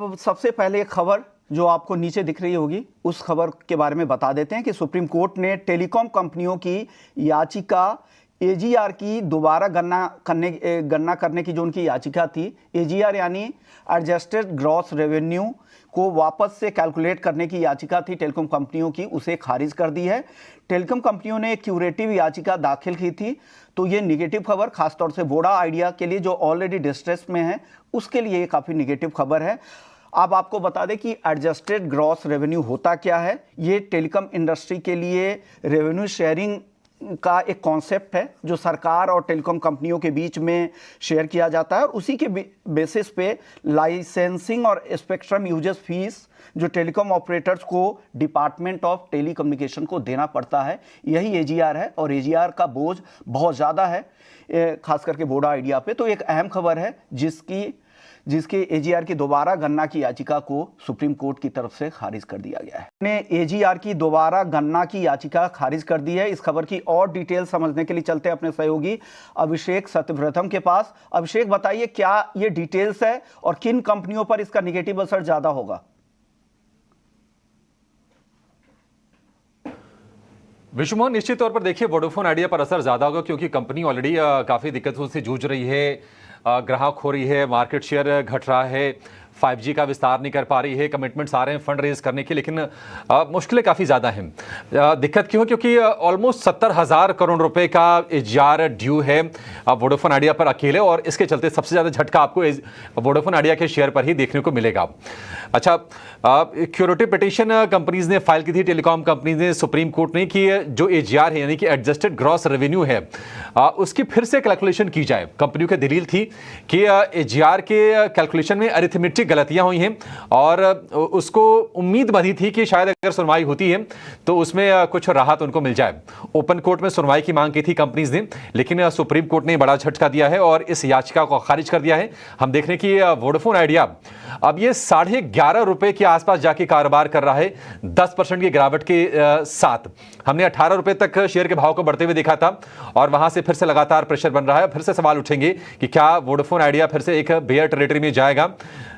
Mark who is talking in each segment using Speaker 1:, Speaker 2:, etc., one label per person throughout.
Speaker 1: अब सबसे पहले एक खबर जो आपको नीचे दिख रही होगी उस खबर के बारे में बता देते हैं कि सुप्रीम कोर्ट ने टेलीकॉम कंपनियों की याचिका एजीआर की दोबारा गणना करने की जो उनकी याचिका थी, एजीआर यानी एडजस्टेड ग्रॉस रेवेन्यू को वापस से कैलकुलेट करने की याचिका थी टेलीकॉम कंपनियों की, उसे खारिज कर दी है। टेलीकॉम कंपनियों ने एक क्यूरेटिव याचिका दाखिल की थी, तो ये निगेटिव खबर खासतौर से वोडा आइडिया के लिए जो ऑलरेडी डिस्ट्रेस में है उसके लिए ये काफ़ी निगेटिव खबर है। अब आपको बता दें कि एडजस्टेड ग्रॉस रेवेन्यू होता क्या है। ये टेलीकॉम इंडस्ट्री के लिए रेवेन्यू शेयरिंग का एक कॉन्सेप्ट है जो सरकार और टेलीकॉम कंपनियों के बीच में शेयर किया जाता है और उसी के बेसिस पे लाइसेंसिंग और स्पेक्ट्रम यूजेस फीस जो टेलीकॉम ऑपरेटर्स को डिपार्टमेंट ऑफ टेलीकम्युनिकेशन को देना पड़ता है, यही एजीआर है। और एजीआर का बोझ बहुत ज़्यादा है खास करके वोडा आइडिया पे। तो एक अहम खबर है जिसके एजीआर की दोबारा गणना की याचिका को सुप्रीम कोर्ट की तरफ से खारिज कर दिया गया है। ने एजीआर की दोबारा गणना की याचिका खारिज कर दी है। इस खबर की और डिटेल समझने के लिए चलते हैं अपने सहयोगी अभिषेक सत्यव्रतम के पास। अभिषेक, बताइए क्या ये डिटेल्स है और किन कंपनियों पर इसका निगेटिव असर ज्यादा होगा?
Speaker 2: विश्वमोहन, निश्चित तौर पर देखिए वोडाफोन आइडिया पर असर ज्यादा होगा क्योंकि कंपनी ऑलरेडी काफी दिक्कतों से जूझ रही है, ग्राहक खो रही है, मार्केट शेयर घट रहा है, 5G का विस्तार नहीं कर पा रही है, कमिटमेंट्स आ रहे हैं फंड रेज करने की, लेकिन मुश्किलें काफ़ी ज़्यादा हैं। दिक्कत क्यों? क्योंकि ऑलमोस्ट 70,000 करोड़ रुपए का एजीआर ड्यू है वोडाफोन आइडिया पर अकेले, और इसके चलते सबसे ज़्यादा झटका आपको वोडाफोन आइडिया के शेयर पर ही देखने को मिलेगा। अच्छा, क्यूरेटिव पिटीशन कंपनीज ने फाइल की थी, टेलीकॉम कंपनीज ने सुप्रीम कोर्ट ने, कि जो एजीआर है यानी कि एडजस्टेड ग्रॉस रेवेन्यू है उसकी फिर से कैलकुलेशन की जाए। कंपनियों की दलील थी कि एजीआर के कैलकुलेशन में अरिथमेटिक गलतियां हुई हैं और उसको उम्मीद बंधी थी कि शायद अगर सुनवाई होती है तो उसमें कुछ राहत उनको मिल जाए। ओपन कोर्ट में सुनवाई की मांग की थी कंपनीज ने, लेकिन सुप्रीम कोर्ट ने बड़ा झटका दिया है और इस याचिका को खारिज कर दिया है। हम देख रहे हैं कि वोडाफोन आइडिया अब ये 11.5 रुपए के आसपास जाके कारोबार कर रहा है 10% की गिरावट के साथ। हमने 18 रुपए तक शेयर के भाव को बढ़ते हुए देखा था और वहां से फिर से लगातार प्रेशर बन रहा है। फिर से सवाल उठेंगे कि क्या वोडाफोन आइडिया फिर से एक बेयर टेरिटरी में जाएगा।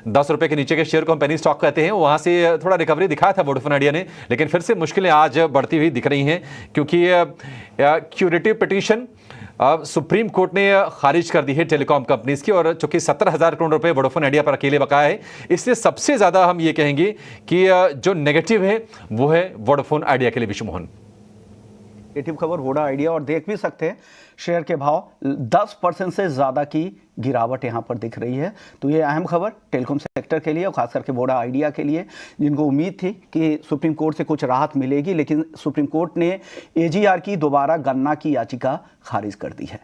Speaker 2: 10 रुपए के नीचे के शेयर को हम पेनी स्टॉक कहते हैं, वहां से थोड़ा रिकवरी दिखाया था वोडाफोन आइडिया ने, लेकिन फिर से मुश्किलें आज बढ़ती हुई दिख रही हैं क्योंकि क्यूरेटिव पिटीशन सुप्रीम कोर्ट ने खारिज कर दी है टेलीकॉम कंपनीज की, और चूंकि 70,000 करोड़ रुपए वोडाफोन आइडिया पर अकेले बकाया है, इसलिए सबसे ज्यादा हम ये कहेंगे कि जो नेगेटिव है वो है वोडाफोन आइडिया के लिए। विश्वमोहन,
Speaker 1: नेगेटिव खबर वोडा आइडिया, और देख भी सकते हैं शेयर के भाव 10% से ज़्यादा की गिरावट यहाँ पर दिख रही है। तो ये अहम खबर टेलीकॉम सेक्टर के लिए और खास करके वोडा आइडिया के लिए, जिनको उम्मीद थी कि सुप्रीम कोर्ट से कुछ राहत मिलेगी, लेकिन सुप्रीम कोर्ट ने एजीआर की दोबारा गणना की याचिका खारिज कर दी है।